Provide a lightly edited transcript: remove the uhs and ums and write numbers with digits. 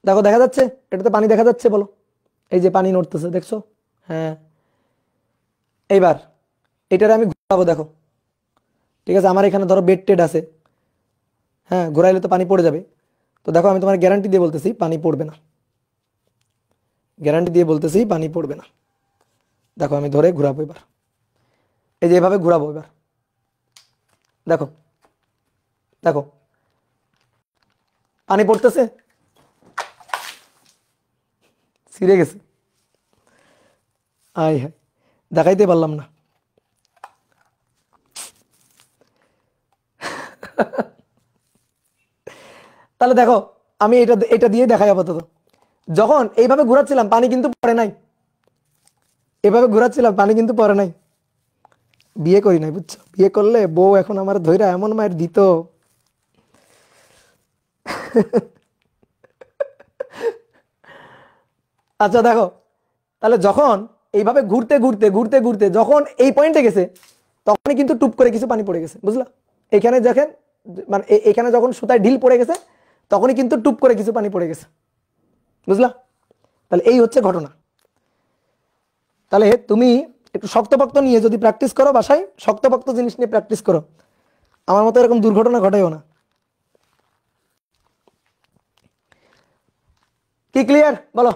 দেখো দেখা যাচ্ছে, এটাতে পানি দেখা যাচ্ছে, বলো। এই যে পানি নড়তেছে, দেখছো? হ্যাঁ। এইবার এটারে আমি ঘোরাবো, দেখো। ঠিক আছে, আমার এখানে ধরো বেড টেড আছে, হ্যাঁ, ঘোরাইলে তো পানি পড়ে যাবে। তো দেখো আমি তোমার গ্যারান্টি দিয়ে বলতেছি পানি পড়বে না, গ্যারান্টি দিয়ে বলতেছি পানি পড়বে না। দেখো আমি ধরে ঘোরাবো এবার, এই যে এভাবে ঘোরাবো এবার, দেখো, দেখো পানি পড়তেছে, ছিঁড়ে গেছে। আয় হ্যাঁ, দেখাইতে পারলাম না। তাহলে দেখো, আমি এটা এটা দিয়ে দেখাই আপাতত। যখন এইভাবে ঘোরাচ্ছিলাম পানি কিন্তু পড়ে নাই, এভাবে ঘোরাচ্ছিলাম পানি কিন্তু পড়ে নাই। বিয়ে করি নাই, বুঝছো? বিয়ে করলে বউ এখন আমার ধৈরা এমন মায়ের দিত। আচ্ছা দেখো, তাহলে যখন এইভাবে ঘুরতে ঘুরতে ঘুরতে ঘুরতে যখন এই পয়েন্টে গেছে, তখনই কিন্তু টুপ করে কিছু পানি পড়ে গেছে, বুঝলা? এখানে দেখেন, মানে এখানে যখন সুতায় ঢিল পড়ে গেছে, তখনই কিন্তু টুপ করে কিছু পানি পড়ে গেছে, বুঝলা? তাহলে এই হচ্ছে ঘটনা। তাহলে তুমি একটু শক্তপোক্ত নিয়ে যদি প্র্যাকটিস করো, বাসায় শক্তপোক্ত জিনিস নিয়ে প্র্যাকটিস করো, আমার মতো এরকম দুর্ঘটনা ঘটেও না। কি ক্লিয়ার বলো?